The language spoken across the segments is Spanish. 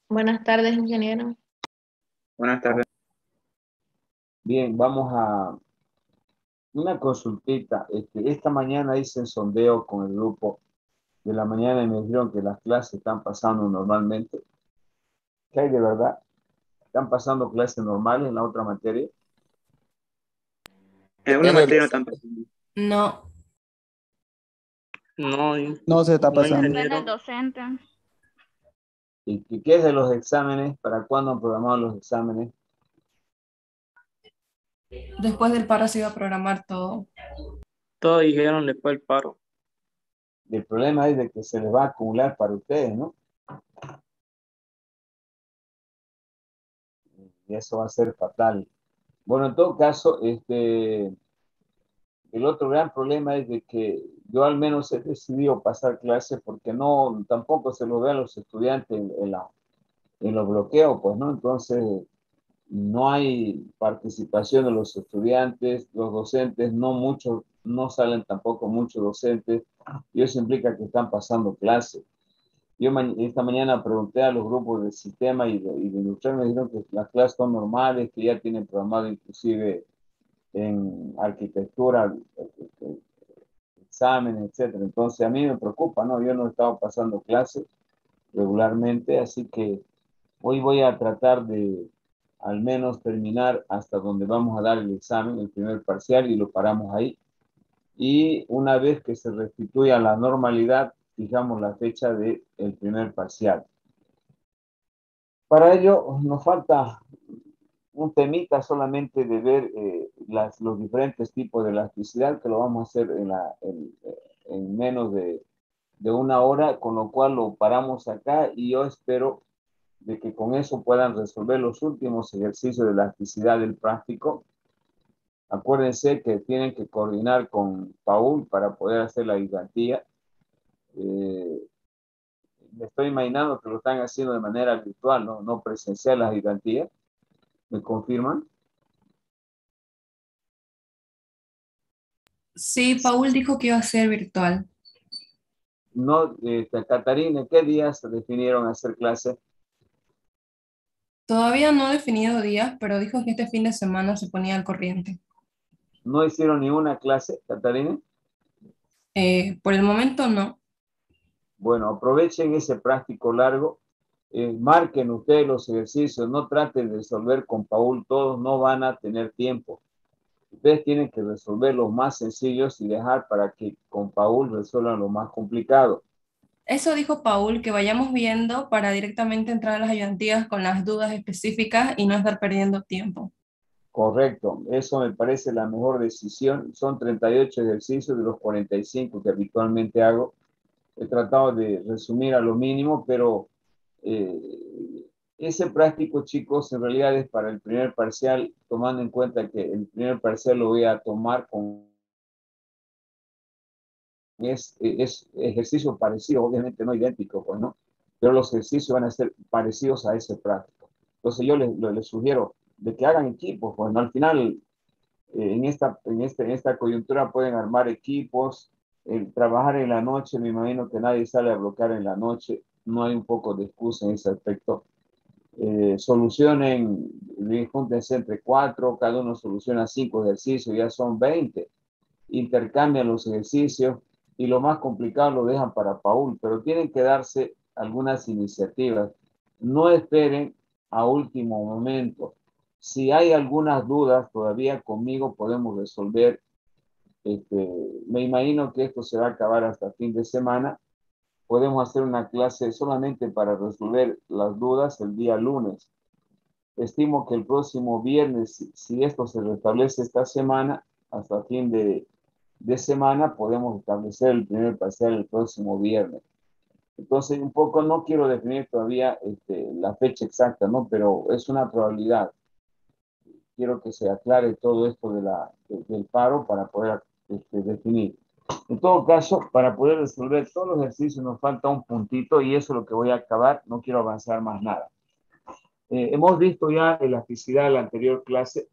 Buenas tardes, ingeniero. Buenas tardes. Bien, vamos a una consultita. Esta mañana hice el sondeo con el grupo de la mañana y me dijeron que las clases están pasando normalmente. ¿Qué hay de verdad? ¿Están pasando clases normales en la otra materia? En una materia no están pasando. No, No, No se está no, pasando. Depende del ingeniero. docente. ¿Y qué es de los exámenes? ¿Para cuándo han programado los exámenes? después del paro se iba a programar todo. Todos dijeron después del paro. El problema es de que se les va a acumular para ustedes, ¿no? Y eso va a ser fatal. Bueno, en todo caso, el otro gran problema es de que yo al menos he decidido pasar clases porque no, tampoco se lo ve a los estudiantes en los bloqueos, pues, ¿no? Entonces, no hay participación de los estudiantes, los docentes, no muchos, no salen tampoco muchos docentes, y eso implica que están pasando clases. Yo esta mañana pregunté a los grupos del sistema y de industrial, me dijeron que las clases son normales, que ya tienen programado inclusive en arquitectura, exámenes, etcétera. Entonces a mí me preocupa, ¿no? Yo no he estado pasando clases regularmente, así que hoy voy a tratar de al menos terminar hasta donde vamos a dar el examen, el primer parcial, y lo paramos ahí. Y una vez que se restituya la normalidad, fijamos la fecha del primer parcial. Para ello nos falta un temita solamente de ver los diferentes tipos de elasticidad, que lo vamos a hacer en menos de una hora, con lo cual lo paramos acá y yo espero de que con eso puedan resolver los últimos ejercicios de elasticidad del práctico. Acuérdense que tienen que coordinar con Paul para poder hacer la ayudantía. Me estoy imaginando que lo están haciendo de manera virtual, no presencial las ayudantías. ¿Me confirman? Sí, Paul dijo que iba a ser virtual. No, Catarina, ¿qué días se definieron hacer clase? Todavía no ha definido días, pero dijo que este fin de semana se ponía al corriente. ¿No hicieron ni una clase, Catarina? Por el momento no. Bueno, aprovechen ese práctico largo, marquen ustedes los ejercicios, no traten de resolver con Paul, todos no van a tener tiempo. Ustedes tienen que resolver los más sencillos y dejar para que con Paul resuelvan lo más complicado. Eso dijo Paul, que vayamos viendo para directamente entrar a las ayudantías con las dudas específicas y no estar perdiendo tiempo. Correcto, eso me parece la mejor decisión. Son 38 ejercicios de los 45 que habitualmente hago. He tratado de resumir a lo mínimo, pero ese práctico, chicos, en realidad es para el primer parcial, tomando en cuenta que el primer parcial lo voy a tomar con es ejercicio parecido, obviamente no idéntico, pues, ¿no? Pero los ejercicios van a ser parecidos a ese práctico. Entonces yo les sugiero de que hagan equipos, pues, ¿no? Al final, en esta coyuntura pueden armar equipos, trabajar en la noche, me imagino que nadie sale a bloquear en la noche, no hay un poco de excusa en ese aspecto. Solucionen, júntense entre cuatro, cada uno soluciona 5 ejercicios, ya son 20, intercambian los ejercicios y lo más complicado lo dejan para Paul, pero tienen que darse algunas iniciativas. No esperen a último momento. Si hay algunas dudas, todavía conmigo podemos resolver. Me imagino que esto se va a acabar hasta fin de semana. Podemos hacer una clase solamente para resolver las dudas el día lunes. Estimo que el próximo viernes, si esto se restablece esta semana, hasta fin de semana, podemos establecer el primer parcial el próximo viernes. Entonces, un poco no quiero definir todavía la fecha exacta, ¿no? Pero es una probabilidad. Quiero que se aclare todo esto del paro para poder definir. En todo caso, para poder resolver todos los ejercicios nos falta un puntito y eso es lo que voy a acabar. No quiero avanzar más nada. Hemos visto ya elasticidad en la anterior clase.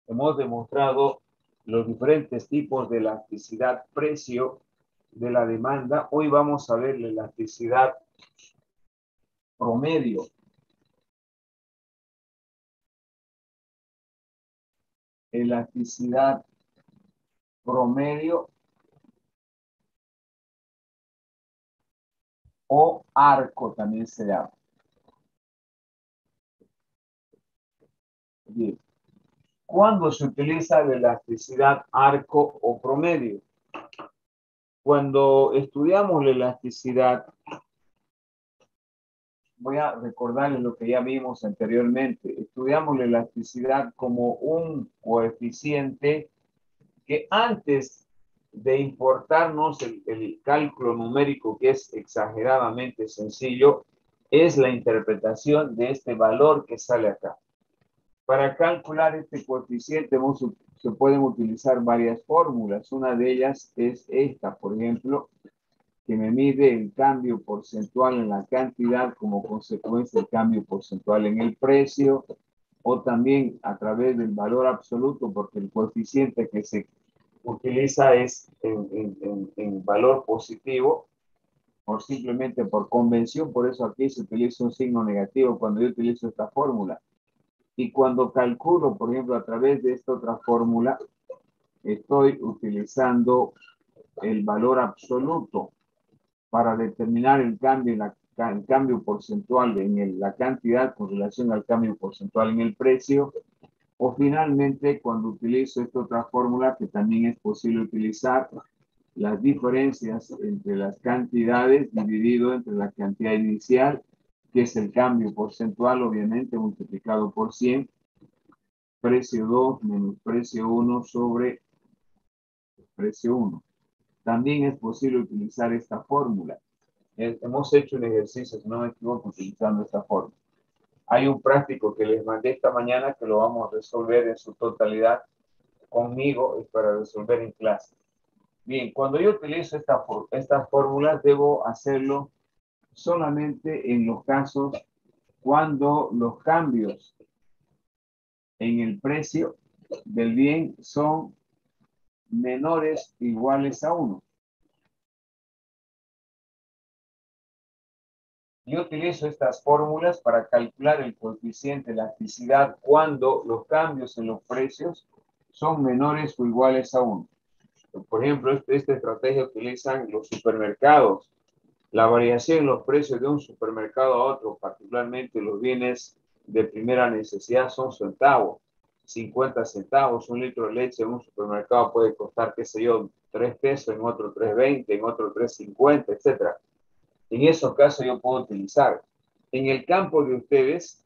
Hemos demostrado los diferentes tipos de elasticidad precio de la demanda. Hoy vamos a ver la elasticidad promedio. Elasticidad promedio o arco también se llama. Bien. ¿Cuándo se utiliza la elasticidad arco o promedio? Cuando estudiamos la elasticidad, voy a recordarles lo que ya vimos anteriormente. Estudiamos la elasticidad como un coeficiente que antes de importarnos el cálculo numérico, que es exageradamente sencillo, es la interpretación de este valor que sale acá. Para calcular este coeficiente se pueden utilizar varias fórmulas. Una de ellas es esta, por ejemplo, que me mide el cambio porcentual en la cantidad como consecuencia del cambio porcentual en el precio, o también a través del valor absoluto, porque el coeficiente que se utiliza es en valor positivo, o simplemente por convención. Por eso aquí se utiliza un signo negativo cuando yo utilizo esta fórmula. Y cuando calculo, por ejemplo, a través de esta otra fórmula, estoy utilizando el valor absoluto para determinar el cambio porcentual en la cantidad con relación al cambio porcentual en el precio. O finalmente, cuando utilizo esta otra fórmula, que también es posible utilizar las diferencias entre las cantidades dividido entre la cantidad inicial, que es el cambio porcentual, obviamente, multiplicado por 100, precio 2 menos precio 1 sobre precio 1. También es posible utilizar esta fórmula. Hemos hecho un ejercicio, si no me equivoco, utilizando esta fórmula. Hay un práctico que les mandé esta mañana que lo vamos a resolver en su totalidad conmigo y para resolver en clase. Bien, cuando yo utilizo estas fórmulas, debo hacerlo solamente en los casos cuando los cambios en el precio del bien son menores o iguales a 1. Yo utilizo estas fórmulas para calcular el coeficiente de elasticidad cuando los cambios en los precios son menores o iguales a 1. Por ejemplo, esta estrategia utilizan los supermercados. La variación en los precios de un supermercado a otro, particularmente los bienes de primera necesidad, son centavos. 50 centavos, un litro de leche en un supermercado puede costar, qué sé yo, 3 pesos, en otro 3.20, en otro 3.50, etc. En esos casos yo puedo utilizar. En el campo de ustedes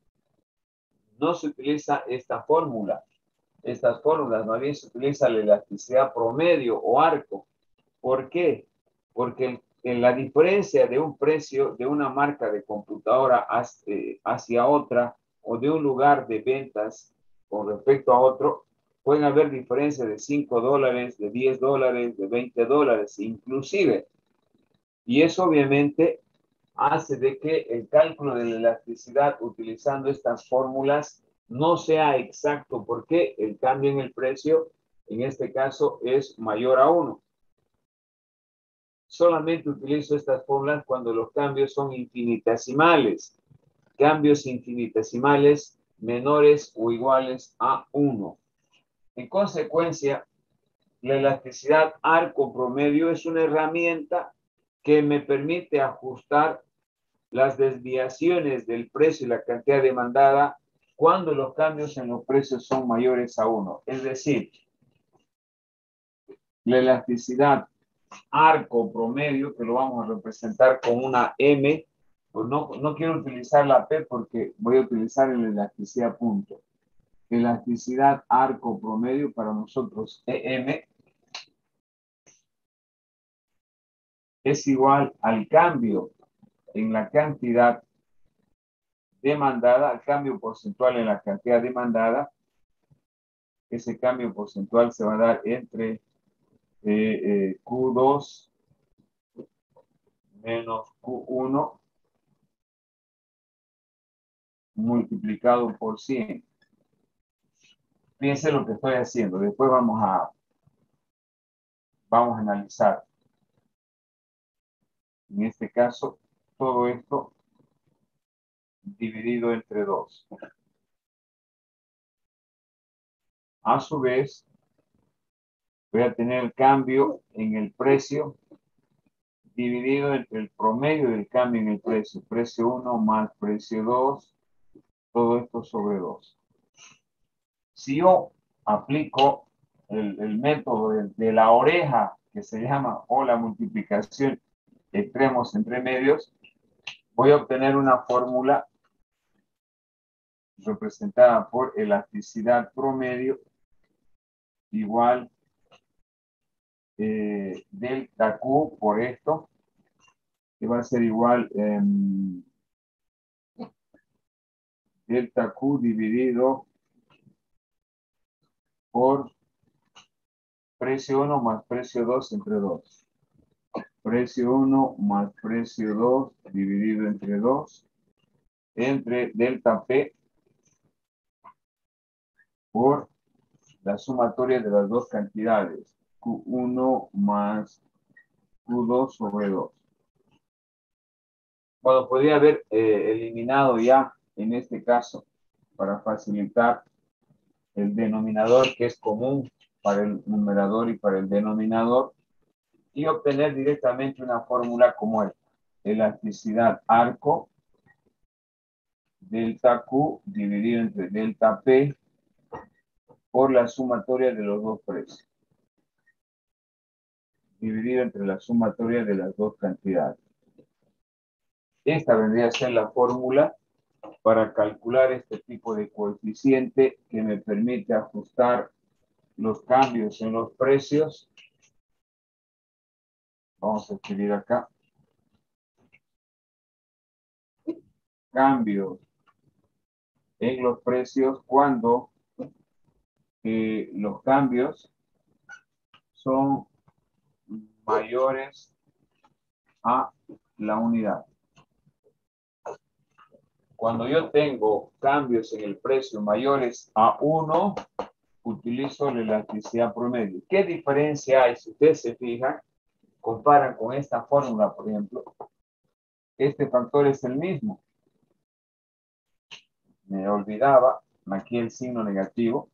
no se utiliza esta fórmula. Estas fórmulas, más bien se utiliza la elasticidad promedio o arco. ¿Por qué? Porque en la diferencia de un precio de una marca de computadora hacia otra, o de un lugar de ventas con respecto a otro, pueden haber diferencias de $5, de $10, de $20, inclusive. Y eso obviamente hace de que el cálculo de la elasticidad utilizando estas fórmulas no sea exacto, porque el cambio en el precio en este caso es mayor a 1. Solamente utilizo estas fórmulas cuando los cambios son infinitesimales. Cambios infinitesimales menores o iguales a 1. En consecuencia, la elasticidad arco promedio es una herramienta que me permite ajustar las desviaciones del precio y la cantidad demandada cuando los cambios en los precios son mayores a 1. Es decir, la elasticidad arco promedio, que lo vamos a representar con una M, pues no quiero utilizar la P porque voy a utilizar la elasticidad punto. Elasticidad arco promedio para nosotros EM es igual al cambio en la cantidad demandada, al cambio porcentual en la cantidad demandada. Ese cambio porcentual se va a dar entre Q2 menos Q1 multiplicado por 100. Fíjense lo que estoy haciendo. Después vamos a analizar. En este caso, todo esto dividido entre 2. A su vez, voy a tener el cambio en el precio dividido entre el promedio del cambio en el precio. Precio 1 más precio 2, todo esto sobre 2. Si yo aplico el método de la oreja, que se llama, o la multiplicación extremos entre medios, voy a obtener una fórmula representada por elasticidad promedio igual delta Q por esto, que va a ser igual delta Q dividido por precio 1 más precio 2 entre 2. Precio 1 más precio 2 dividido entre 2 entre delta P por la sumatoria de las dos cantidades, Q1 más Q2 sobre 2. Bueno, podría haber eliminado ya en este caso para facilitar el denominador, que es común para el numerador y para el denominador, y obtener directamente una fórmula como esta: elasticidad arco delta Q dividido entre delta P por la sumatoria de los dos precios, dividido entre la sumatoria de las dos cantidades. Esta vendría a ser la fórmula para calcular este tipo de coeficiente que me permite ajustar los cambios en los precios. Vamos a escribir acá: cambios en los precios cuando los cambios son mayores a la unidad. Cuando yo tengo cambios en el precio mayores a 1, utilizo la elasticidad promedio. ¿Qué diferencia hay? Si ustedes se fijan, comparan con esta fórmula, por ejemplo, este factor es el mismo. Me olvidaba, aquí el signo negativo.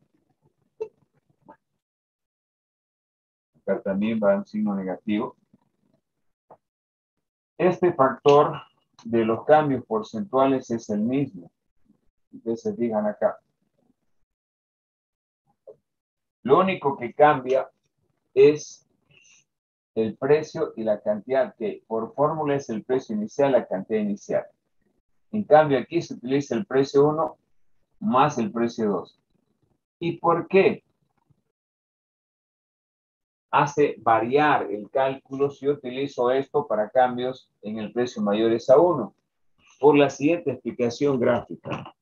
Acá también va un signo negativo. Este factor de los cambios porcentuales es el mismo. Ustedes se fijan acá. Lo único que cambia es el precio y la cantidad, que por fórmula es el precio inicial, la cantidad inicial. En cambio, aquí se utiliza el precio 1 más el precio 2. ¿Y por qué hace variar el cálculo si yo utilizo esto para cambios en el precio mayores a 1? Por la siguiente explicación gráfica.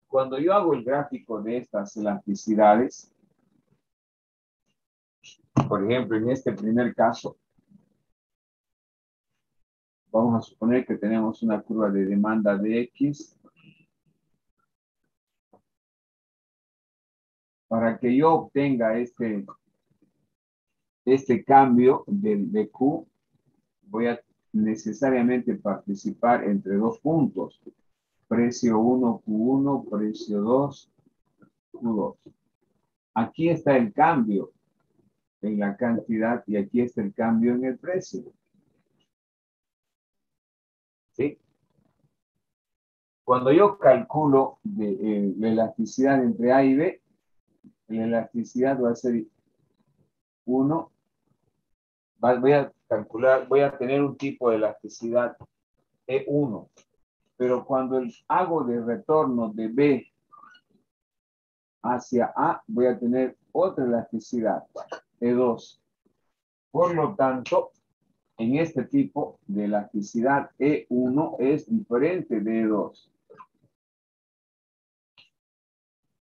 Cuando yo hago el gráfico de estas elasticidades, por ejemplo, en este primer caso, vamos a suponer que tenemos una curva de demanda de X. Para que yo obtenga este cambio de Q, voy a necesariamente participar entre dos puntos. Precio 1, Q1, precio 2, Q2. Aquí está el cambio en la cantidad y aquí está el cambio en el precio. ¿Sí? Cuando yo calculo la elasticidad entre A y B, la elasticidad va a ser 1. Voy a calcular, voy a tener un tipo de elasticidad E1. Pero cuando hago de retorno de B hacia A, voy a tener otra elasticidad, E2. Por lo tanto, en este tipo de elasticidad, E1 es diferente de E2.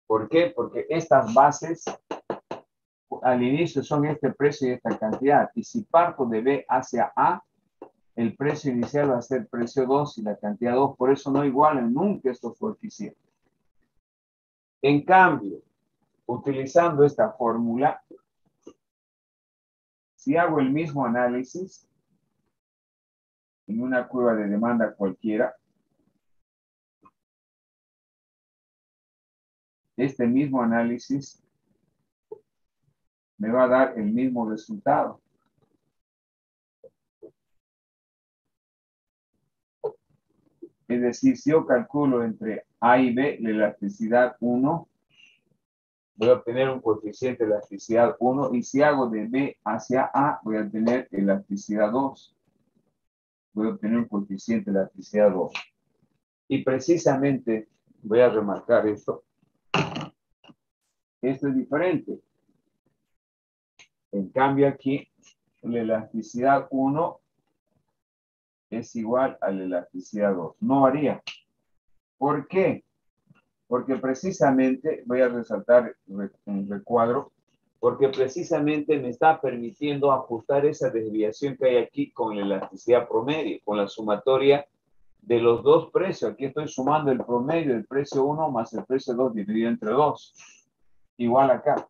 ¿Por qué? Porque estas bases al inicio son este precio y esta cantidad. Y si parto de B hacia A, el precio inicial va a ser precio 2 y la cantidad 2. Por eso no igualan nunca estos coeficientes. En cambio, utilizando esta fórmula, si hago el mismo análisis en una curva de demanda cualquiera, este mismo análisis me va a dar el mismo resultado. Es decir, si yo calculo entre A y B la elasticidad 1, voy a obtener un coeficiente de elasticidad 1, y si hago de B hacia A, voy a tener elasticidad 2. Voy a obtener un coeficiente de elasticidad 2. Y precisamente voy a remarcar esto. Esto es diferente. En cambio aquí, la elasticidad 1 es igual a la elasticidad 2. No varía. ¿Por qué? Porque precisamente, voy a resaltar un recuadro, porque precisamente me está permitiendo ajustar esa desviación que hay aquí con la elasticidad promedio, con la sumatoria de los dos precios. Aquí estoy sumando el promedio del precio 1 más el precio 2 dividido entre 2. Igual acá.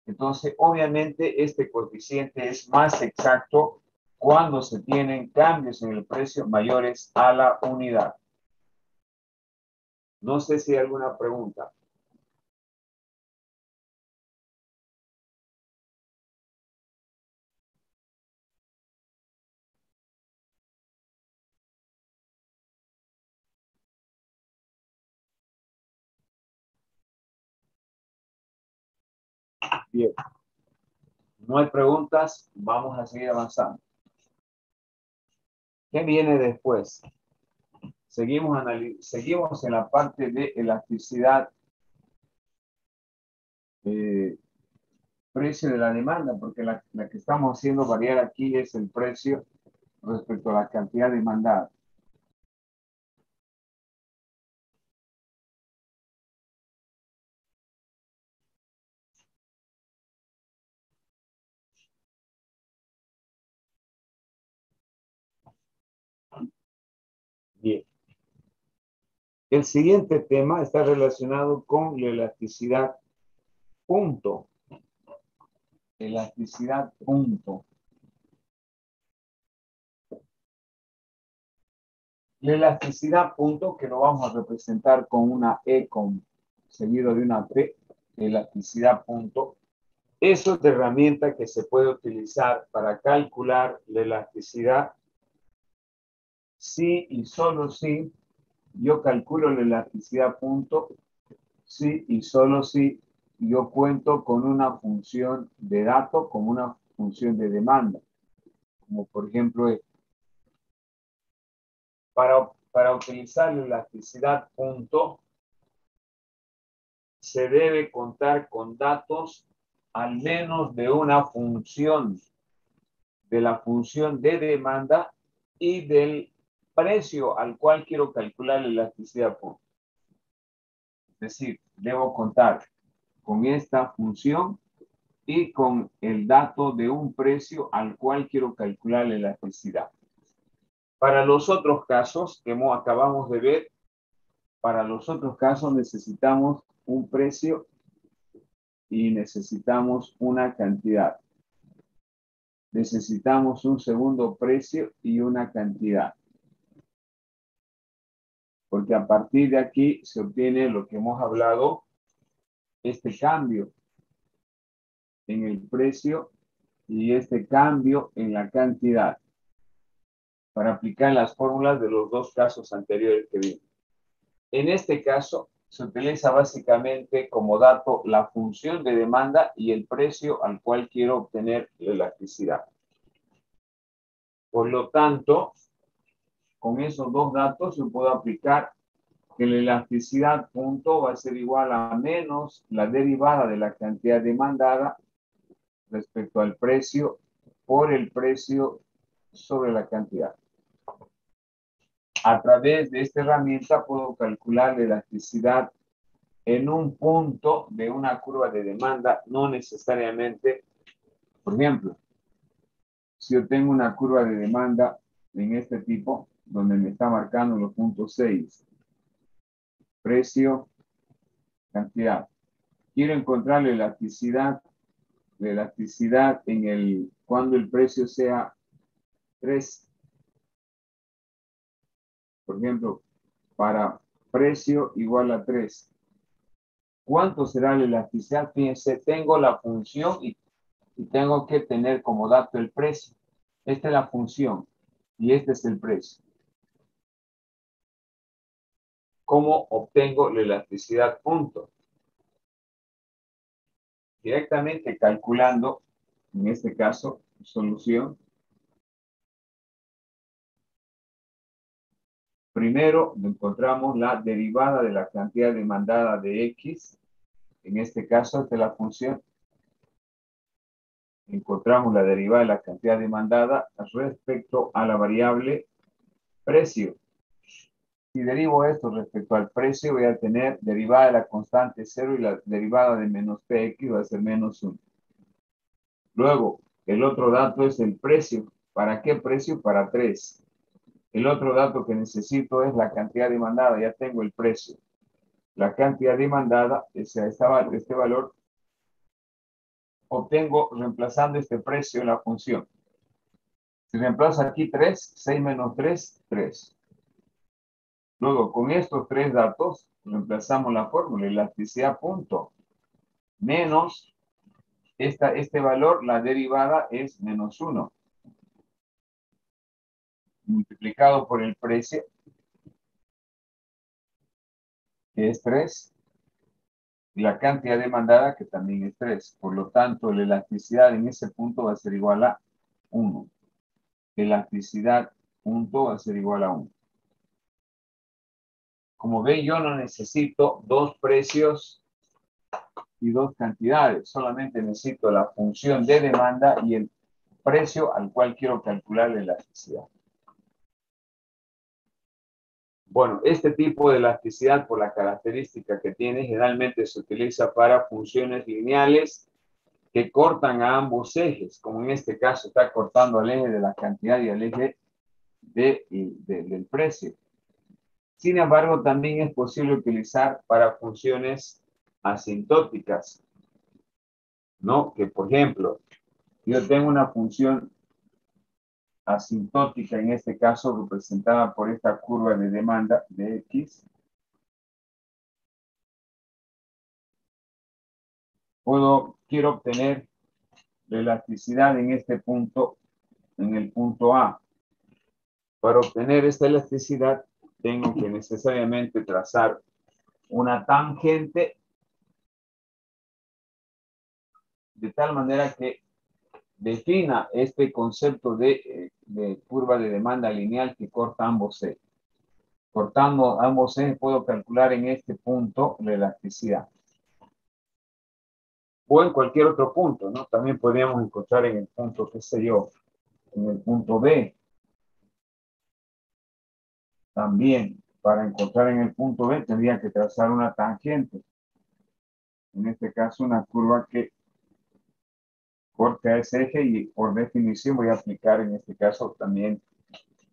Entonces, obviamente, este coeficiente es más exacto cuando se tienen cambios en el precio mayores a la unidad. No sé si hay alguna pregunta. Bien. No hay preguntas, vamos a seguir avanzando. ¿Qué viene después? Seguimos en la parte de elasticidad, precio de la demanda, porque la que estamos haciendo variar aquí es el precio respecto a la cantidad demandada. Bien. El siguiente tema está relacionado con la elasticidad punto. Elasticidad punto. La elasticidad punto, que lo vamos a representar con una E seguido de una P, elasticidad punto. Eso es de herramienta que se puede utilizar para calcular la elasticidad si y solo si yo calculo la elasticidad punto, si y solo si yo cuento con una función de dato, como una función de demanda, como por ejemplo, para utilizar la elasticidad punto, se debe contar con datos al menos de una función, de la función de demanda y del precio al cual quiero calcular la elasticidad punto. Es decir, debo contar con esta función y con el dato de un precio al cual quiero calcular la elasticidad. Para los otros casos que acabamos de ver, para los otros casos necesitamos un precio y necesitamos una cantidad. Necesitamos un segundo precio y una cantidad. Porque a partir de aquí se obtiene lo que hemos hablado, este cambio en el precio y este cambio en la cantidad, para aplicar las fórmulas de los dos casos anteriores que vimos. En este caso, se utiliza básicamente como dato la función de demanda y el precio al cual quiero obtener la elasticidad. Por lo tanto, con esos dos datos yo puedo aplicar que la elasticidad punto va a ser igual a menos la derivada de la cantidad demandada respecto al precio por el precio sobre la cantidad. A través de esta herramienta puedo calcular la elasticidad en un punto de una curva de demanda, no necesariamente. Por ejemplo, si yo tengo una curva de demanda en este tipo, donde me está marcando los puntos 6, precio, cantidad. Quiero encontrar la elasticidad cuando el precio sea 3. Por ejemplo, para precio igual a 3. ¿Cuánto será la elasticidad? Fíjense, tengo la función y tengo que tener como dato el precio. Esta es la función y este es el precio. ¿Cómo obtengo la elasticidad? Punto. Directamente calculando, en este caso, solución. Primero encontramos la derivada de la cantidad demandada de X. En este caso, esta es la función. Encontramos la derivada de la cantidad demandada respecto a la variable precio. Si derivo esto respecto al precio, voy a tener derivada de la constante 0 y la derivada de menos px va a ser menos 1. Luego, el otro dato es el precio. ¿Para qué precio? Para 3. El otro dato que necesito es la cantidad demandada. Ya tengo el precio. La cantidad demandada, este valor, obtengo reemplazando este precio en la función. Si reemplazo aquí 3, 6 menos 3, 3. Luego, con estos tres datos, reemplazamos la fórmula, elasticidad punto, menos este valor, la derivada es menos 1, multiplicado por el precio, que es 3, y la cantidad demandada, que también es 3. Por lo tanto, la elasticidad en ese punto va a ser igual a 1. Elasticidad punto va a ser igual a 1. Como ven, yo no necesito dos precios y dos cantidades. Solamente necesito la función de demanda y el precio al cual quiero calcular la elasticidad. Bueno, este tipo de elasticidad, por la característica que tiene, generalmente se utiliza para funciones lineales que cortan a ambos ejes, como en este caso está cortando al eje de la cantidad y al eje del precio. Sin embargo, también es posible utilizar para funciones asintóticas, ¿no? Que, por ejemplo, yo tengo una función asintótica, en este caso representada por esta curva de demanda de X. Quiero obtener la elasticidad en este punto, en el punto A. Para obtener esta elasticidad, tengo que necesariamente trazar una tangente de tal manera que defina este concepto de curva de demanda lineal que corta ambos ejes. Cortando ambos ejes, puedo calcular en este punto la elasticidad. O en cualquier otro punto, ¿no? También podríamos encontrar en el punto, qué sé yo, en el punto B. También, para encontrar en el punto B, tendría que trazar una tangente. En este caso, una curva que corta ese eje y por definición voy a aplicar en este caso también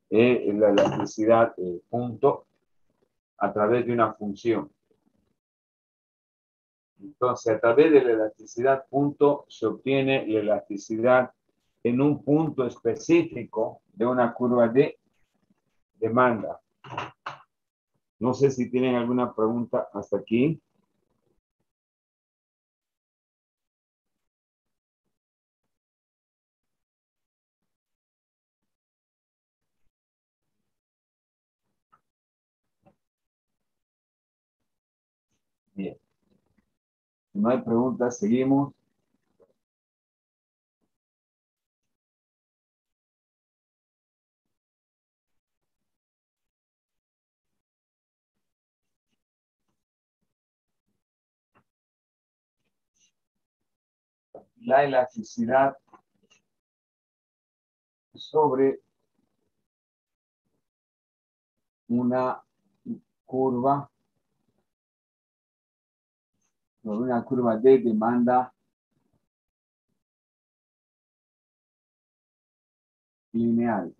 la elasticidad punto a través de una función. Entonces, a través de la elasticidad punto se obtiene la elasticidad en un punto específico de una curva de demanda. No sé si tienen alguna pregunta hasta aquí. Bien. Si no hay preguntas, seguimos. La elasticidad sobre una curva, de demanda lineal.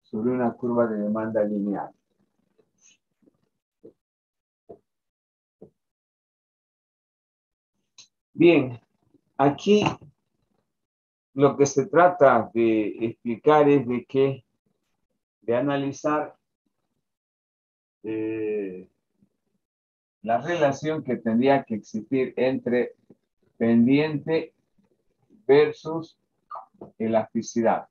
Sobre una curva de demanda lineal. Bien, aquí lo que se trata de explicar es de analizar la relación que tendría que existir entre pendiente versus elasticidad.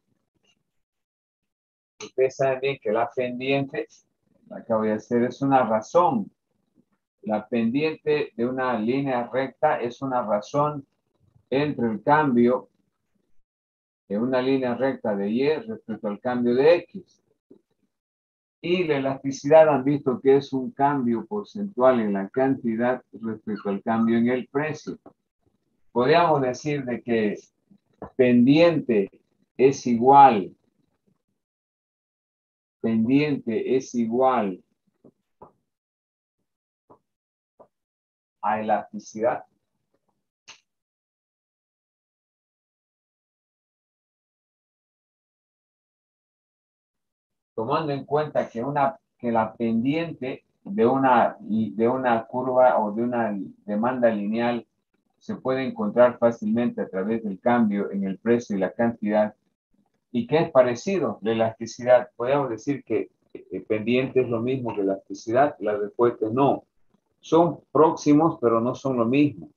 Ustedes saben bien que la pendiente, la que voy a hacer, es una razón. La pendiente de una línea recta es una razón entre el cambio de una línea recta de Y respecto al cambio de X. Y la elasticidad han visto que es un cambio porcentual en la cantidad respecto al cambio en el precio. Podríamos decir de que pendiente es igual a elasticidad. Tomando en cuenta que la pendiente de una curva o de una demanda lineal se puede encontrar fácilmente a través del cambio en el precio y la cantidad, y que es parecido la elasticidad. Podemos decir que pendiente es lo mismo que elasticidad. La respuesta es no. Son próximos, pero no son lo mismo.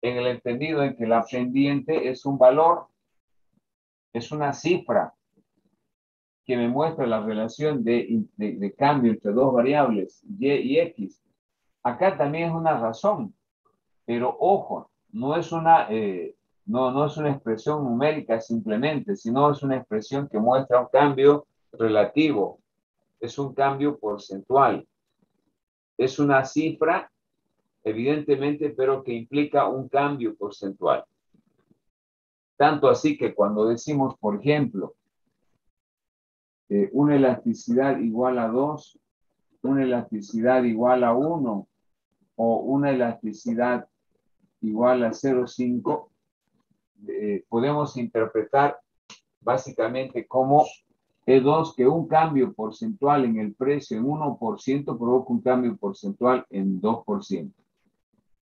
En el entendido en que la pendiente es un valor, es una cifra que me muestra la relación de cambio entre dos variables, Y y X. Acá también es una razón, pero ojo, no es no es una expresión numérica simplemente, sino es una expresión que muestra un cambio relativo, es un cambio porcentual, es una cifra, evidentemente, pero que implica un cambio porcentual. Tanto así que cuando decimos, por ejemplo, una elasticidad igual a 2, una elasticidad igual a 1 o una elasticidad igual a 0,5, podemos interpretar básicamente como E2 que un cambio porcentual en el precio en 1% provoca un cambio porcentual en 2%.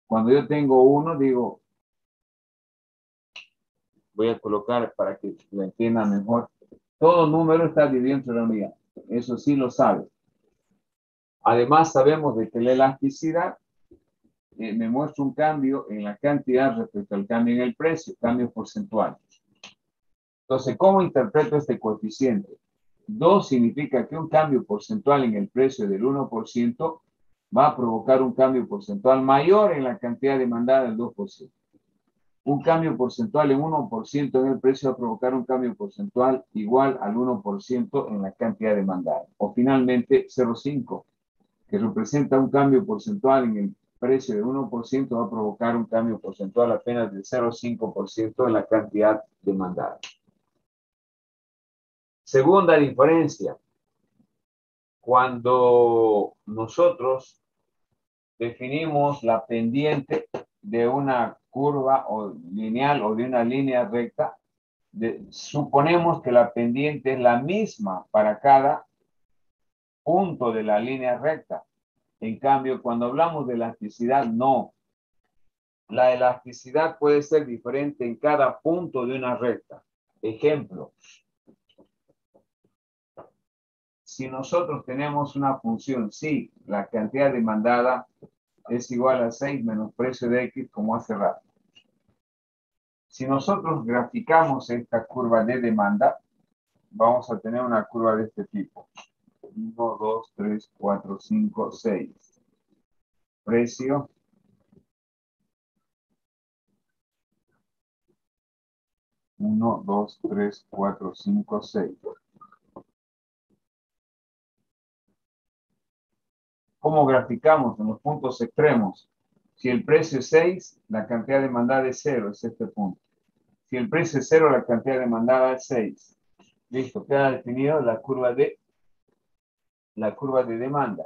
Cuando yo tengo 1, digo, voy a colocar para que lo entiendan mejor, todo número está dividido entre la unidad. Eso sí lo sabe. Además, sabemos de que la elasticidad me muestra un cambio en la cantidad respecto al cambio en el precio, cambio porcentual. Entonces, ¿cómo interpreto este coeficiente? 2 significa que un cambio porcentual en el precio del 1% va a provocar un cambio porcentual mayor en la cantidad demandada del 2%. Un cambio porcentual en 1% en el precio va a provocar un cambio porcentual igual al 1% en la cantidad demandada. O finalmente 0,5, que representa un cambio porcentual en el precio de 1%, va a provocar un cambio porcentual apenas de 0,5% en la cantidad demandada. Segunda diferencia, cuando nosotros definimos la pendiente de una curva o lineal o de una línea recta, suponemos que la pendiente es la misma para cada punto de la línea recta. En cambio, cuando hablamos de elasticidad, no. La elasticidad puede ser diferente en cada punto de una recta. Ejemplo, si nosotros tenemos una función, sí, la cantidad demandada es igual a 6 menos precio de X, como hace rato. Si nosotros graficamos esta curva de demanda, vamos a tener una curva de este tipo. 1, 2, 3, 4, 5, 6. Precio. Uno, 2, 3, 4, 5, 6. ¿Cómo graficamos en los puntos extremos? Si el precio es 6, la cantidad demandada es 0, es este punto. Si el precio es 0, la cantidad demandada es 6. Listo, queda definido la curva de demanda.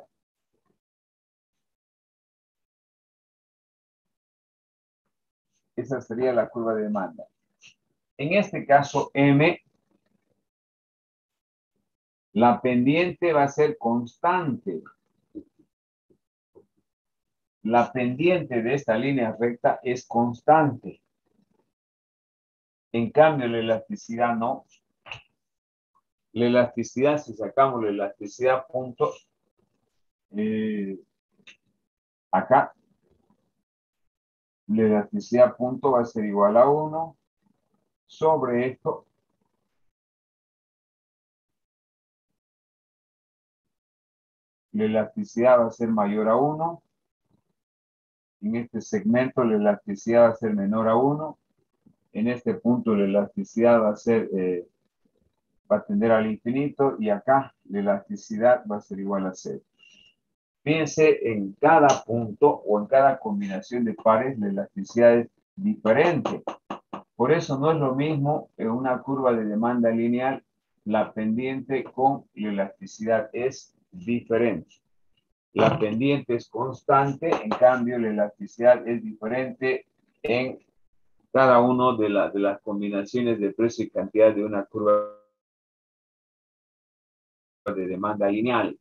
Esa sería la curva de demanda. En este caso, M, la pendiente va a ser constante. La pendiente de esta línea recta es constante. En cambio, la elasticidad no. La elasticidad, si sacamos la elasticidad punto, Acá, la elasticidad punto va a ser igual a 1 sobre esto. La elasticidad va a ser mayor a 1. En este segmento la elasticidad va a ser menor a 1. En este punto la elasticidad va a tender al infinito. Y acá la elasticidad va a ser igual a 0. Fíjense, en cada punto o en cada combinación de pares la elasticidad es diferente. Por eso no es lo mismo en una curva de demanda lineal, la pendiente con la elasticidad es diferente. La pendiente es constante, en cambio la elasticidad es diferente en cada una de las combinaciones de precio y cantidad de una curva de demanda lineal.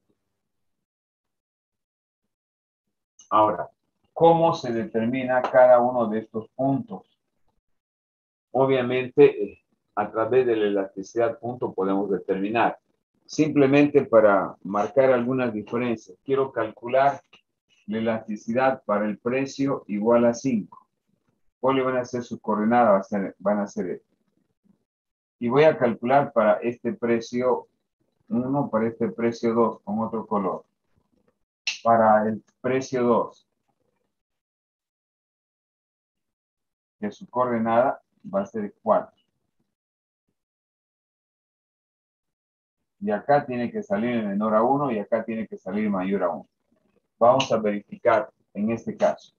Ahora, ¿cómo se determina cada uno de estos puntos? Obviamente, a través de la elasticidad punto podemos determinar. Simplemente para marcar algunas diferencias, quiero calcular la elasticidad para el precio igual a 5. ¿Cuáles van a ser sus coordenadas? Van a ser esto. Y voy a calcular para este precio 1, para este precio 2, con otro color. Para el precio 2, que su coordenada va a ser 4. Y acá tiene que salir menor a 1 y acá tiene que salir mayor a 1. Vamos a verificar en este caso.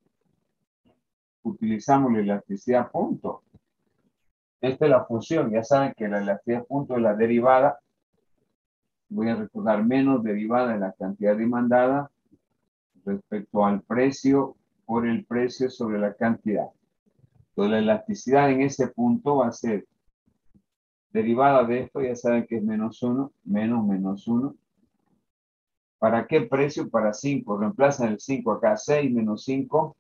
Utilizamos la elasticidad punto. Esta es la función. Ya saben que la elasticidad punto es la derivada. Voy a recordar menos derivada de la cantidad demandada respecto al precio por el precio sobre la cantidad. Entonces la elasticidad en ese punto va a ser derivada de esto. Ya saben que es menos 1, menos 1. ¿Para qué precio? Para 5. Reemplazan el 5 acá. 6 menos 5,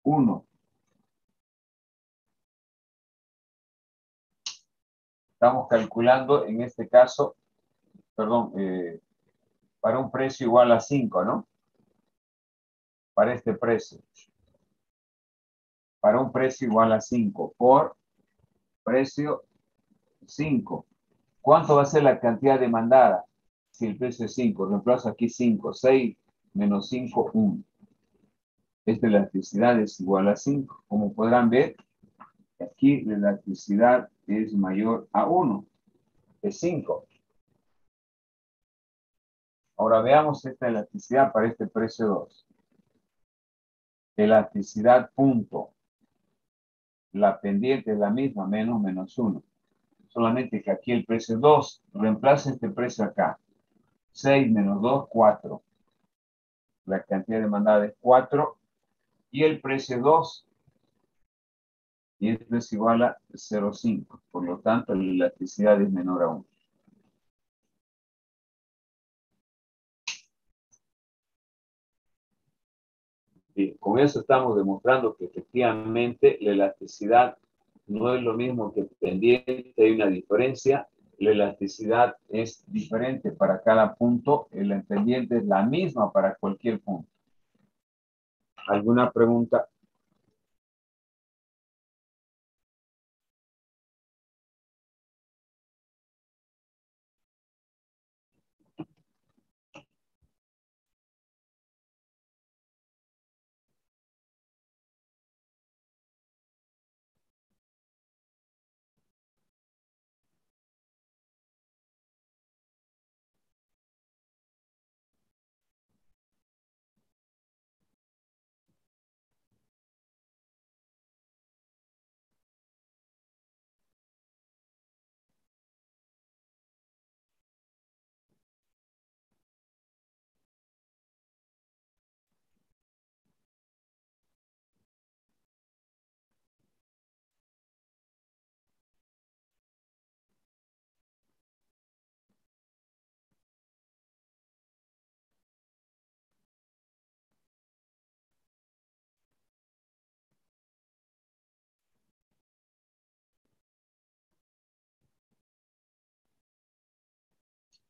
1. Estamos calculando en este caso, perdón, para un precio igual a 5, ¿no? Para este precio. Para un precio igual a 5 por precio 5. ¿Cuánto va a ser la cantidad demandada? Si el precio es 5, reemplazo aquí 5, 6 menos 5, 1. Esta elasticidad es igual a 5. Como podrán ver, aquí la elasticidad es mayor a 1, es 5. Ahora veamos esta elasticidad para este precio 2. Elasticidad punto. La pendiente es la misma, menos 1. Solamente que aquí el precio 2, reemplaza este precio acá. 6 menos 2, 4. La cantidad demandada es 4. Y el precio 2, y esto es igual a 0,5. Por lo tanto, la elasticidad es menor a 1. Bien, con eso estamos demostrando que efectivamente la elasticidad no es lo mismo que pendiente, hay una diferencia. La elasticidad es diferente para cada punto, la pendiente es la misma para cualquier punto. ¿Alguna pregunta?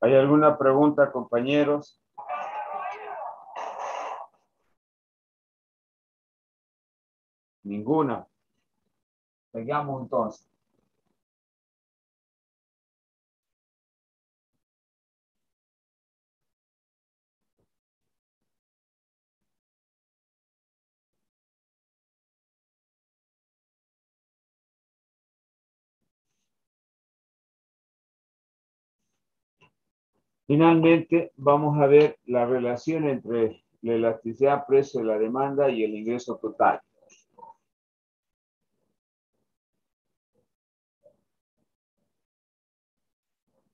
¿Hay alguna pregunta, compañeros? Ninguna. Pegamos entonces. Finalmente, vamos a ver la relación entre la elasticidad, precio de la demanda y el ingreso total.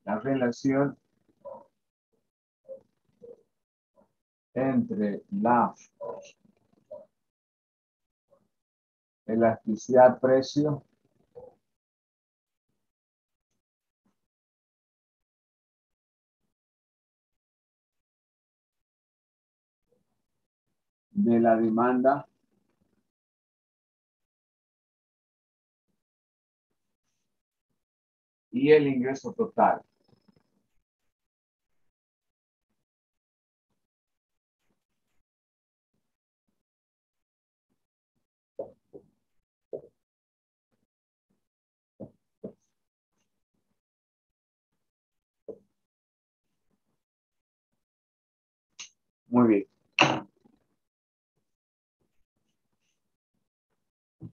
La relación entre la elasticidad, precio de la demanda y el ingreso total. Muy bien.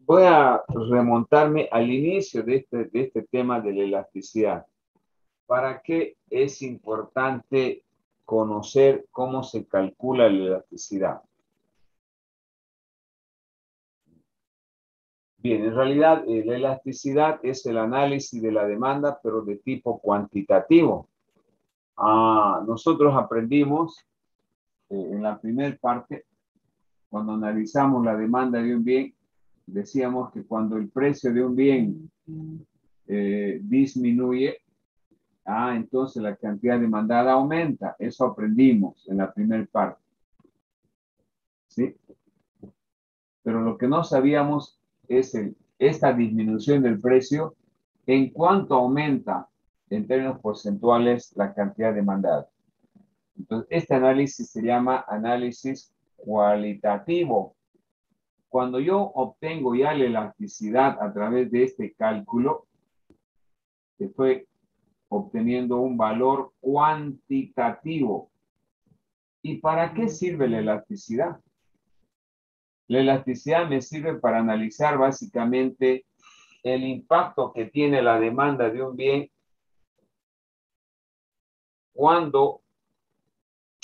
Voy a remontarme al inicio de este tema de la elasticidad. ¿Para qué es importante conocer cómo se calcula la elasticidad? Bien, en realidad la elasticidad es el análisis de la demanda, pero de tipo cuantitativo. Nosotros aprendimos en la primera parte, cuando analizamos la demanda de un bien, decíamos que cuando el precio de un bien disminuye, entonces la cantidad demandada aumenta. Eso aprendimos en la primera parte. ¿Sí? Pero lo que no sabíamos es esta disminución del precio, en cuánto aumenta en términos porcentuales la cantidad demandada. Entonces, este análisis se llama análisis cualitativo. Cuando yo obtengo ya la elasticidad a través de este cálculo, estoy obteniendo un valor cuantitativo. ¿Y para qué sirve la elasticidad? La elasticidad me sirve para analizar básicamente el impacto que tiene la demanda de un bien cuando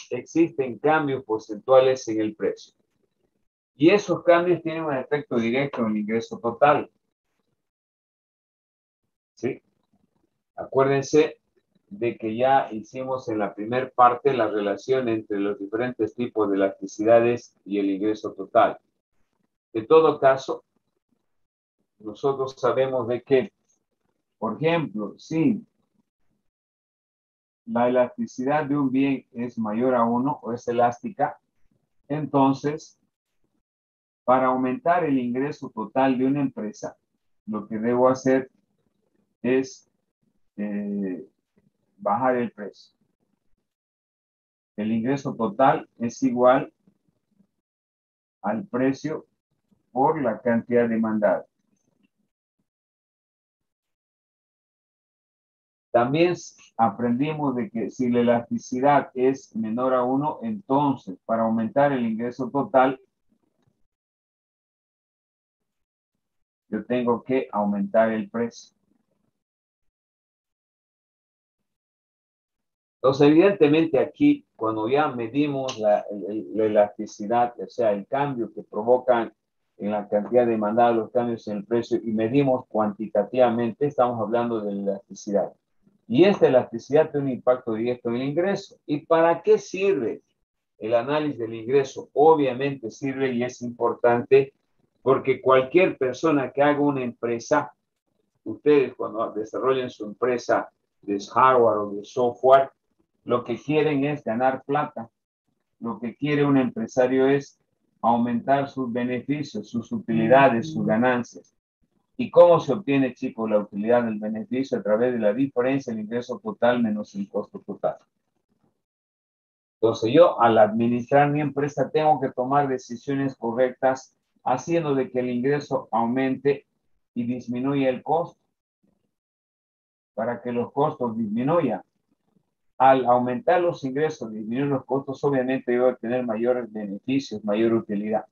existen cambios porcentuales en el precio. Y esos cambios tienen un efecto directo en el ingreso total. ¿Sí? Acuérdense de que ya hicimos en la primera parte la relación entre los diferentes tipos de elasticidades y el ingreso total. En todo caso, nosotros sabemos de que, por ejemplo, si la elasticidad de un bien es mayor a 1 o es elástica, entonces, para aumentar el ingreso total de una empresa, lo que debo hacer es bajar el precio. El ingreso total es igual al precio por la cantidad demandada. También aprendimos de que si la elasticidad es menor a 1, entonces para aumentar el ingreso total, yo tengo que aumentar el precio. Entonces, evidentemente aquí, cuando ya medimos la elasticidad, o sea, el cambio que provocan en la cantidad demandada, los cambios en el precio, y medimos cuantitativamente, estamos hablando de la elasticidad. Y esta elasticidad tiene un impacto directo en el ingreso. ¿Y para qué sirve el análisis del ingreso? Obviamente sirve y es importante porque cualquier persona que haga una empresa, ustedes cuando desarrollen su empresa de hardware o de software, lo que quieren es ganar plata. Lo que quiere un empresario es aumentar sus beneficios, sus utilidades, sus ganancias. ¿Y cómo se obtiene, chicos, la utilidad del beneficio? A través de la diferencia del ingreso total menos el costo total. Entonces yo, al administrar mi empresa, tengo que tomar decisiones correctas haciendo de que el ingreso aumente y disminuya el costo. Para que los costos disminuyan. Al aumentar los ingresos, disminuir los costos, obviamente yo voy a tener mayores beneficios, mayor utilidad.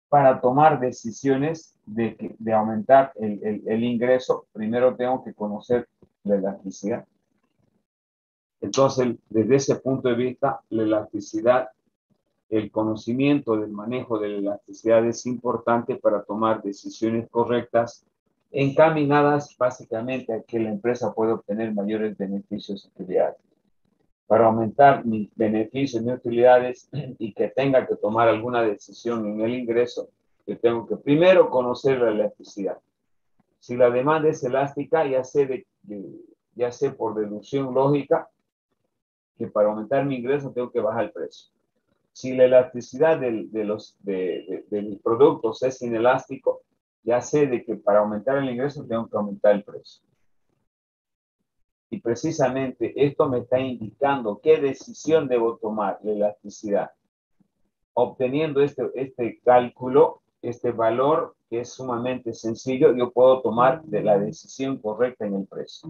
Para tomar decisiones de aumentar el ingreso, primero tengo que conocer la elasticidad. Entonces, desde ese punto de vista, la elasticidad, el conocimiento del manejo de la elasticidad es importante para tomar decisiones correctas, encaminadas básicamente a que la empresa pueda obtener mayores beneficios y utilidades. Para aumentar mis beneficios, mis utilidades y que tenga que tomar alguna decisión en el ingreso, yo tengo que primero conocer la elasticidad. Si la demanda es elástica, ya sé por deducción lógica que para aumentar mi ingreso tengo que bajar el precio. Si la elasticidad de mis productos es inelástico, ya sé de que para aumentar el ingreso tengo que aumentar el precio. Y precisamente esto me está indicando qué decisión debo tomar, la elasticidad. Obteniendo este cálculo, este valor que es sumamente sencillo, yo puedo tomar la decisión correcta en el precio.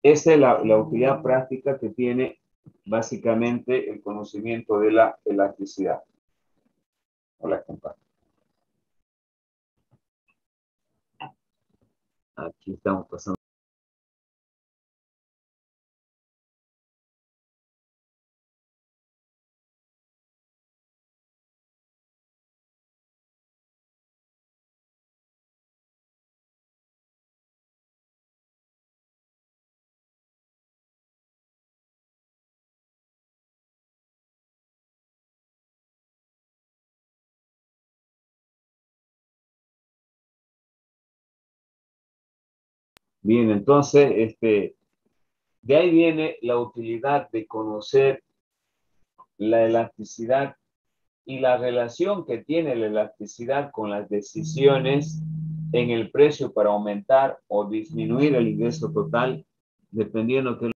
Esa es la utilidad práctica que tiene básicamente el conocimiento de la elasticidad. Hola, compadre. Aquí estamos pasando. Bien, entonces, de ahí viene la utilidad de conocer la elasticidad y la relación que tiene la elasticidad con las decisiones en el precio para aumentar o disminuir el ingreso total, dependiendo que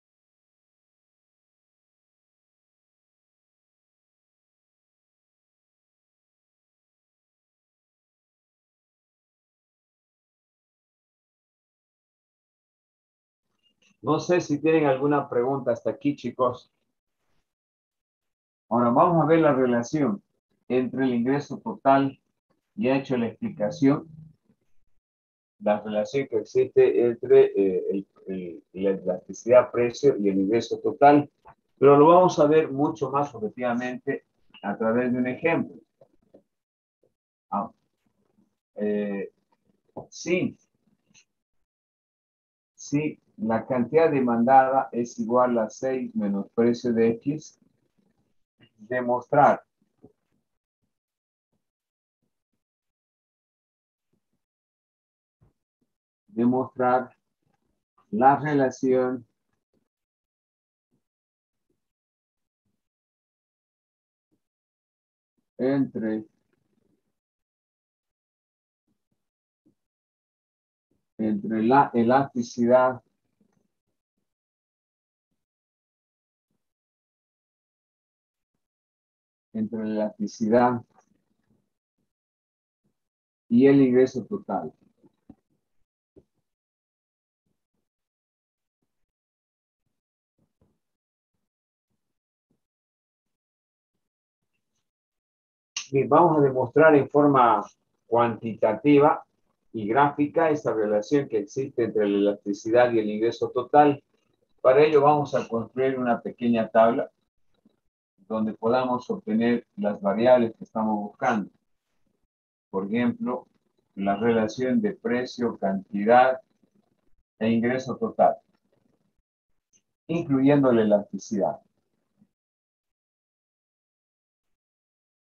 no sé si tienen alguna pregunta hasta aquí, chicos. Ahora vamos a ver la relación entre el ingreso total. Ya he hecho la explicación, la relación que existe entre la elasticidad precio y el ingreso total, pero lo vamos a ver mucho más objetivamente a través de un ejemplo. Si la cantidad demandada es igual a 6 menos precio de X, demostrar la relación entre la elasticidad y el ingreso total. Bien, vamos a demostrar en forma cuantitativa y gráfica esa relación que existe entre la elasticidad y el ingreso total. Para ello vamos a construir una pequeña tabla donde podamos obtener las variables que estamos buscando. Por ejemplo, la relación de precio, cantidad e ingreso total, incluyendo la elasticidad.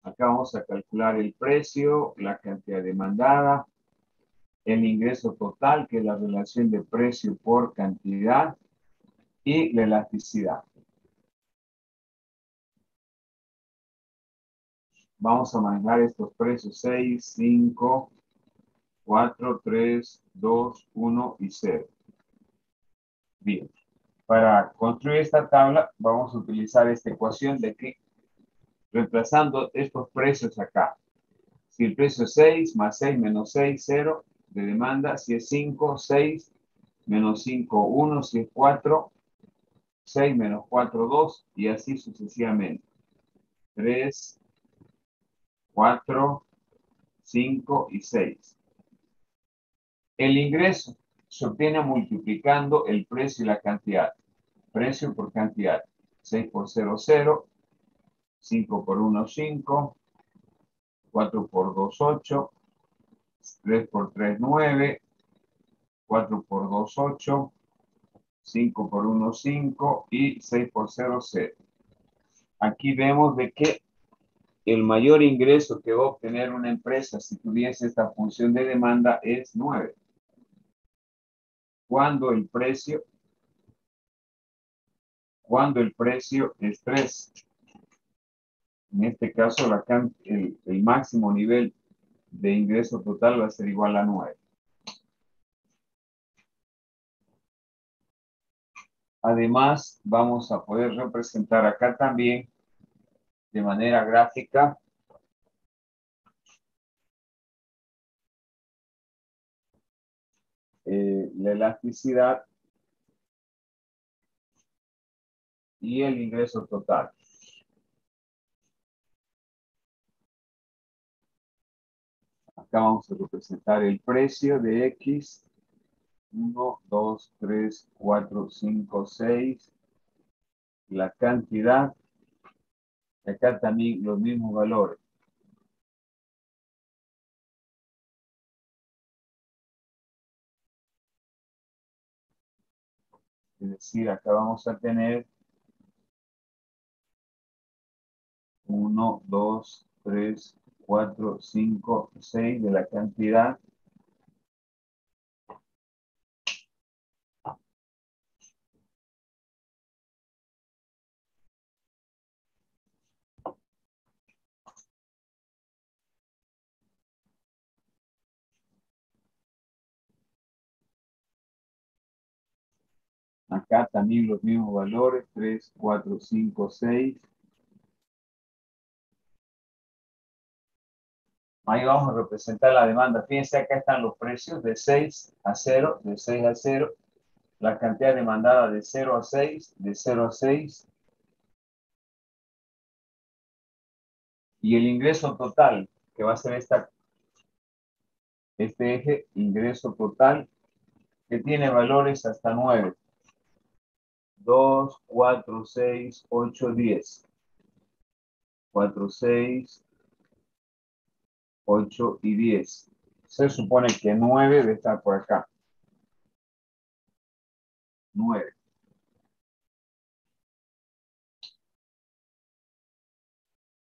Acá vamos a calcular el precio, la cantidad demandada, el ingreso total, que es la relación de precio por cantidad, y la elasticidad. Vamos a manejar estos precios 6, 5, 4, 3, 2, 1 y 0. Bien. Para construir esta tabla vamos a utilizar esta ecuación de aquí. reemplazando estos precios acá. Si el precio es 6, más 6 menos 6, 0 de demanda. Si es 5, 6 menos 5, 1. Si es 4, 6 menos 4, 2. Y así sucesivamente. 3, 4, 5 y 6. El ingreso se obtiene multiplicando el precio y la cantidad. Precio por cantidad. 6 por 0, 0. 5 por 1, 5. 4 por 2, 8. 3 por 3, 9. 4 por 2, 8. 5 por 1, 5. Y 6 por 0, 0. Aquí vemos de que el mayor ingreso que va a obtener una empresa si tuviese esta función de demanda es 9. Cuando el precio es 3. En este caso, el máximo nivel de ingreso total va a ser igual a 9. Además, vamos a poder representar acá también de manera gráfica la elasticidad y el ingreso total. Acá vamos a representar el precio de X. 1, 2, 3, 4, 5, 6. La cantidad. Acá también los mismos valores. Es decir, acá vamos a tener 1, 2, 3, 4, 5, 6 de la cantidad. Acá también los mismos valores, 3, 4, 5, 6. Ahí vamos a representar la demanda. Fíjense, acá están los precios de 6 a 0, de 6 a 0. La cantidad demandada de 0 a 6, de 0 a 6. Y el ingreso total, que va a ser este eje, ingreso total, que tiene valores hasta 9. 2, 4, 6, 8, 10. 4, 6, 8 y 10. Se supone que 9 debe estar por acá. 9.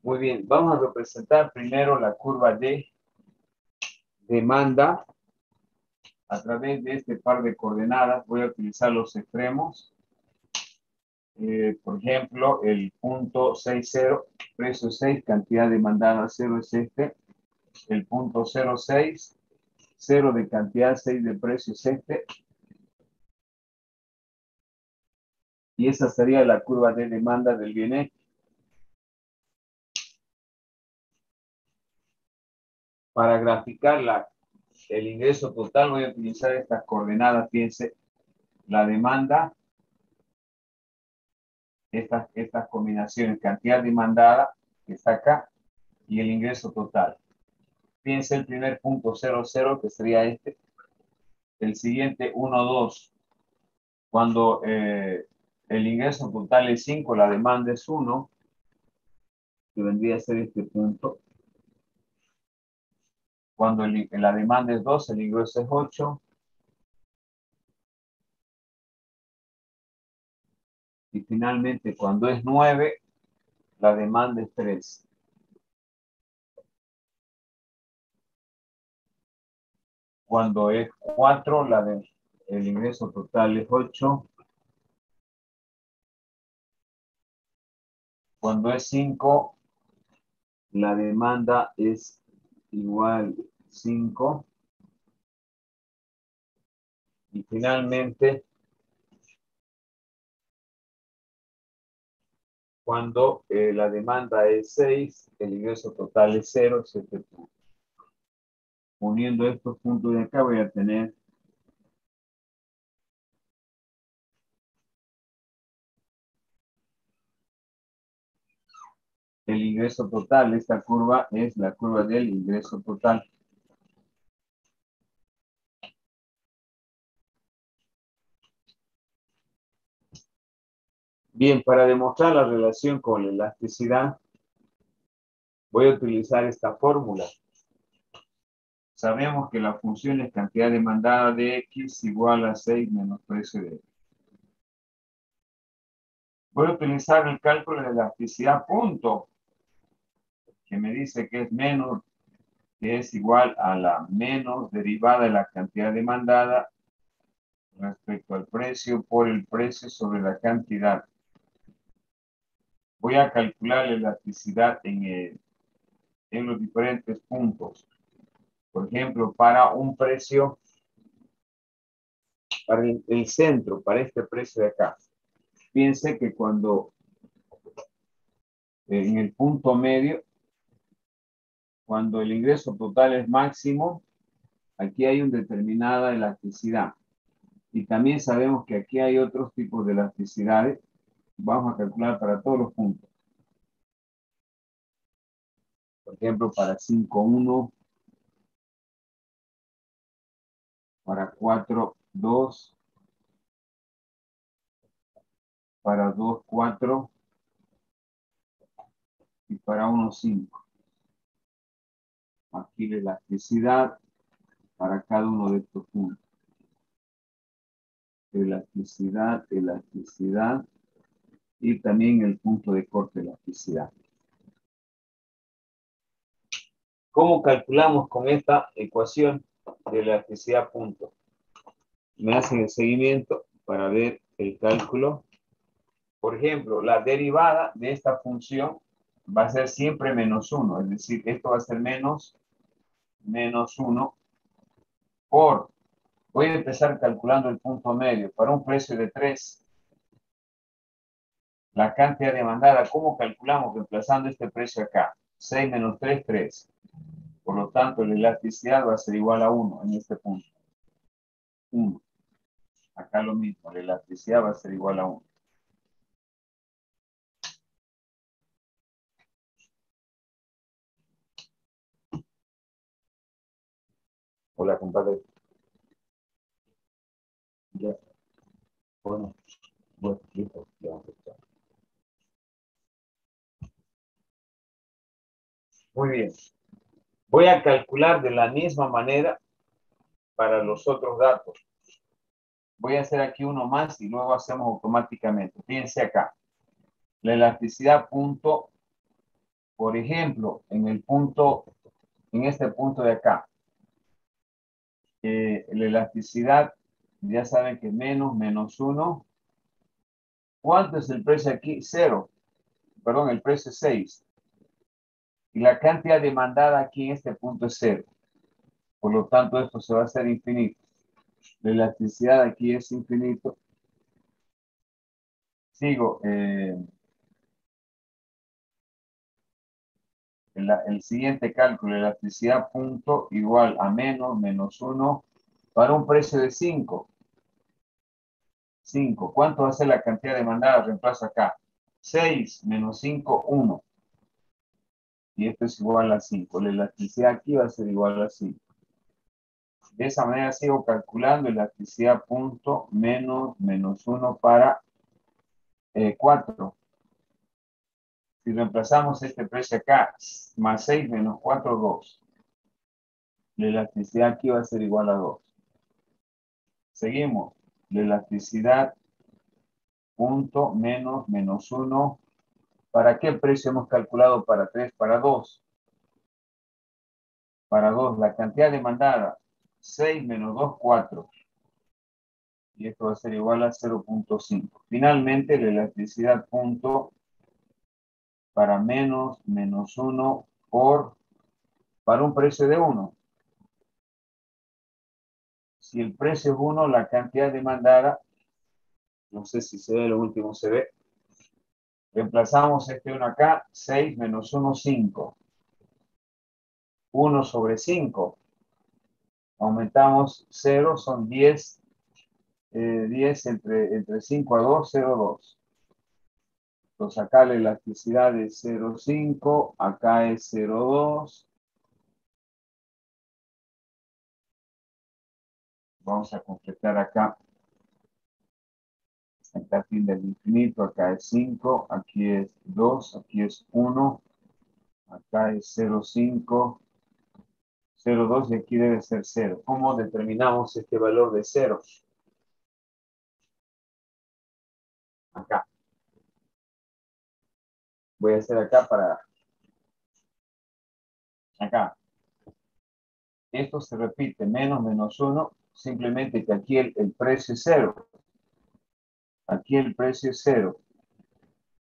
Muy bien, vamos a representar primero la curva de demanda a través de este par de coordenadas. Voy a utilizar los extremos. Por ejemplo, el punto 60, precio 6, cantidad demandada 0 es este. El punto 06, 0 de cantidad, 6 de precio es este. Y esa sería la curva de demanda del bien X. Para graficar el ingreso total voy a utilizar estas coordenadas. Fíjense, la demanda, estas combinaciones, cantidad demandada, que está acá, y el ingreso total. Fíjense el primer punto 00, que sería este. El siguiente 1, 2. Cuando el ingreso total es 5, la demanda es 1, que vendría a ser este punto. Cuando la demanda es 2, el ingreso es 8. Y finalmente, cuando es 9, la demanda es 3. Cuando es 4, el ingreso total es 8. Cuando es 5, la demanda es igual 5. Y finalmente, Cuando la demanda es 6, el ingreso total es 0, 7 puntos. Uniendo estos puntos de acá voy a tener el ingreso total. Esta curva es la curva del ingreso total. Bien, para demostrar la relación con la elasticidad, voy a utilizar esta fórmula. Sabemos que la función es cantidad demandada de X igual a 6 menos precio de X. Voy a utilizar el cálculo de elasticidad punto, que me dice que es menos, que es igual a la menos derivada de la cantidad demandada respecto al precio por el precio sobre la cantidad. Voy a calcular la elasticidad en los diferentes puntos. Por ejemplo, para un precio, para el centro, para este precio de acá. Piense que cuando en el punto medio, cuando el ingreso total es máximo, aquí hay una determinada elasticidad. Y también sabemos que aquí hay otros tipos de elasticidades. Vamos a calcular para todos los puntos. Por ejemplo, para 5.1, para 4.2, para 2.4 y para 1.5. Aquí la elasticidad para cada uno de estos puntos. Elasticidad, elasticidad y también el punto de corte de elasticidad. ¿Cómo calculamos con esta ecuación de elasticidad punto? Me hacen el seguimiento para ver el cálculo. Por ejemplo, la derivada de esta función va a ser siempre menos 1, es decir, esto va a ser menos 1 por, voy a empezar calculando el punto medio, para un precio de 3, la cantidad demandada, ¿cómo calculamos reemplazando este precio acá? 6 menos 3, 3. Por lo tanto, la elasticidad va a ser igual a 1 en este punto. 1. Acá lo mismo, la elasticidad va a ser igual a 1. Hola, compadre. Ya. Bueno, listo. Ya vamos a estar. Muy bien. Voy a calcular de la misma manera para los otros datos. Voy a hacer aquí uno más y luego hacemos automáticamente. Fíjense acá. La elasticidad punto, por ejemplo, en este punto de acá. La elasticidad, ya saben que menos 1. ¿Cuánto es el precio aquí? 0. Perdón, el precio es 6. Y la cantidad demandada aquí en este punto es 0. Por lo tanto, esto se va a hacer infinito. La elasticidad aquí es infinito. Sigo. El siguiente cálculo, elasticidad punto igual a menos 1 para un precio de 5. 5. ¿Cuánto va a ser la cantidad demandada? Reemplazo acá. 6 menos 5, 1. Y esto es igual a 5. La elasticidad aquí va a ser igual a 5. De esa manera sigo calculando elasticidad punto menos 1 para 4. Si reemplazamos este precio acá, más 6 menos 4, 2. La elasticidad aquí va a ser igual a 2. Seguimos. La elasticidad punto menos 1. ¿Para qué precio hemos calculado? Para 3, para 2. Para 2, la cantidad demandada, 6 menos 2, 4. Y esto va a ser igual a 0.5. Finalmente, la elasticidad punto para menos 1 para un precio de 1. Si el precio es 1, la cantidad demandada, no sé si se ve, lo último se ve, Reemplazamos este 1 acá, 6 menos 1, 5. 1 sobre 5. Aumentamos 0, son 10. 10 entre 5 a 2, 0,2. Entonces acá la elasticidad es 0,5, acá es 0,2. Vamos a completar acá. Acá fin del infinito, acá es 5, aquí es 2, aquí es 1, acá es 0,5, 0,2 y aquí debe ser 0. ¿Cómo determinamos este valor de 0? Acá. Voy a hacer acá para... Acá. Esto se repite, menos 1, simplemente que aquí el precio es 0. Aquí el precio es 0.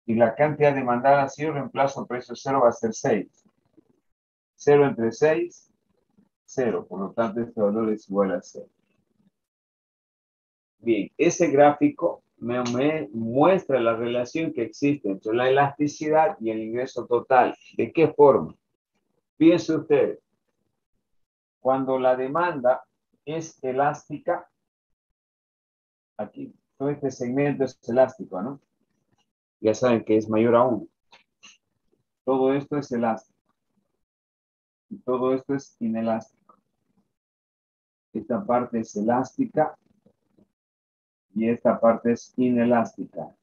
Y la cantidad demandada, si yo reemplazo el precio 0, va a ser 6. 0 entre 6, 0. Por lo tanto, este valor es igual a 0. Bien, ese gráfico me muestra la relación que existe entre la elasticidad y el ingreso total. ¿De qué forma? Piense usted, cuando la demanda es elástica, aquí todo este segmento es elástico, ¿no? Ya saben que es mayor a 1. Todo esto es elástico. Y todo esto es inelástico. Esta parte es elástica y esta parte es inelástica.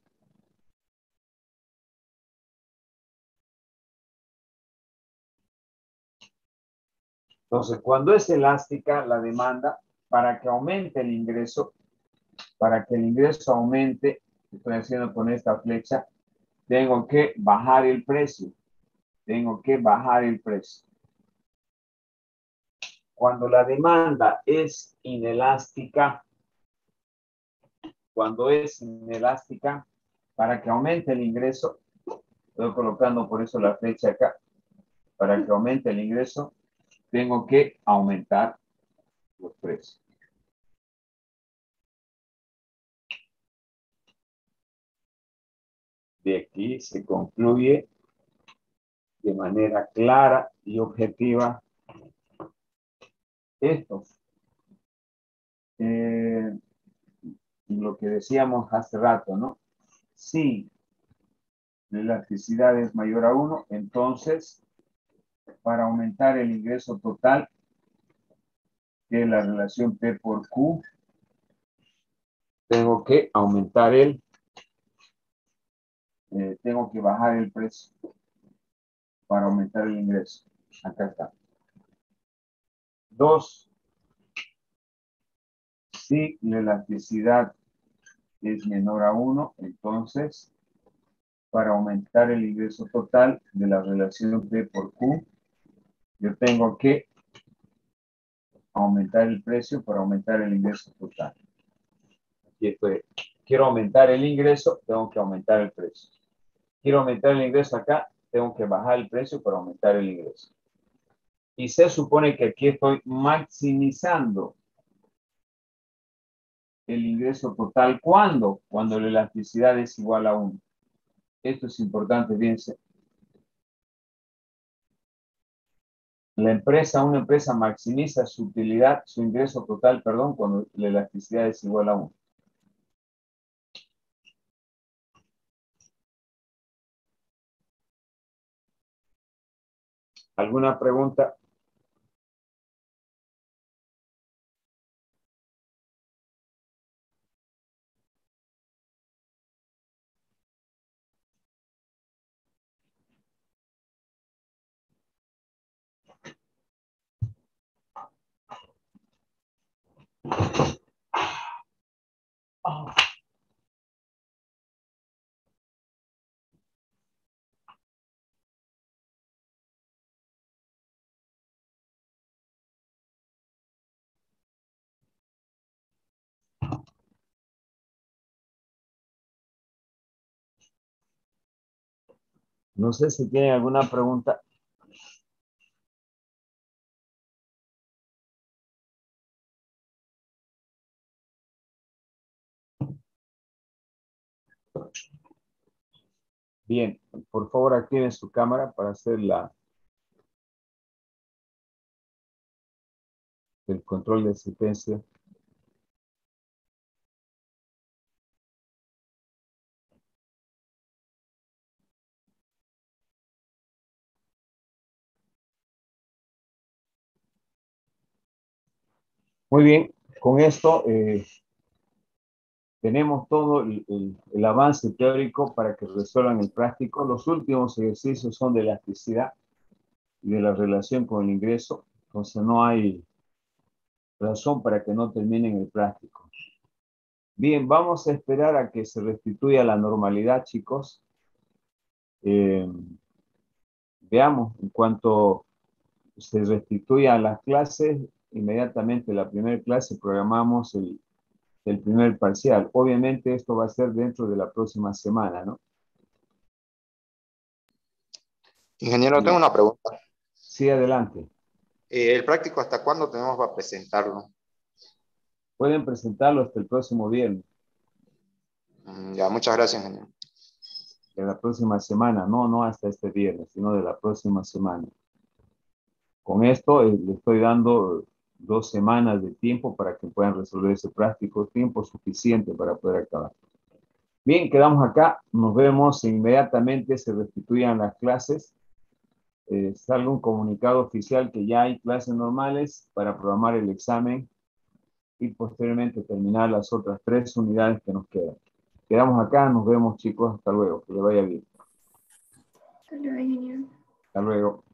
Entonces, cuando es elástica la demanda, para que aumente el ingreso, para que el ingreso aumente, estoy haciendo con esta flecha, tengo que bajar el precio. Tengo que bajar el precio. Cuando la demanda es inelástica, para que aumente el ingreso, estoy colocando por eso la flecha acá, para que aumente el ingreso, tengo que aumentar los precios. De aquí se concluye de manera clara y objetiva esto. Lo que decíamos hace rato, ¿no? Si la elasticidad es mayor a 1, entonces para aumentar el ingreso total, que es la relación P por Q, tengo que aumentar tengo que bajar el precio para aumentar el ingreso. Acá está. 2. Si la elasticidad es menor a 1, entonces para aumentar el ingreso total de la relación P por Q, yo tengo que aumentar el precio para aumentar el ingreso total. Aquí estoy. Quiero aumentar el ingreso, tengo que aumentar el precio. Quiero aumentar el ingreso acá, tengo que bajar el precio para aumentar el ingreso. Y se supone que aquí estoy maximizando el ingreso total. ¿Cuándo? Cuando la elasticidad es igual a 1. Esto es importante, fíjense. Una empresa maximiza su utilidad, su ingreso total, perdón, cuando la elasticidad es igual a 1. ¿Alguna pregunta? No sé si tienen alguna pregunta. Bien, por favor activen su cámara para hacer el control de secuencia. Muy bien, con esto tenemos todo el avance teórico para que resuelvan el práctico. Los últimos ejercicios son de elasticidad y de la relación con el ingreso. Entonces no hay razón para que no terminen el práctico. Bien, vamos a esperar a que se restituya la normalidad, chicos. Veamos, en cuanto se restituyan las clases, inmediatamente la primera clase programamos el primer parcial. Obviamente esto va a ser dentro de la próxima semana, ¿no? Ingeniero, tengo una pregunta. Sí, adelante. ¿El práctico hasta cuándo tenemos para presentarlo? Pueden presentarlo hasta el próximo viernes, Ya, muchas gracias, ingeniero. de la próxima semana, no hasta este viernes, sino de la próxima semana. Con esto le estoy dando 2 semanas de tiempo para que puedan resolver ese práctico, tiempo suficiente para poder acabar. Bien, quedamos acá, nos vemos inmediatamente, se restituyan las clases. Salga un comunicado oficial que ya hay clases normales para programar el examen y posteriormente terminar las otras 3 unidades que nos quedan. Quedamos acá, nos vemos chicos, hasta luego, que le vaya bien. Hasta luego, ingeniero. Hasta luego.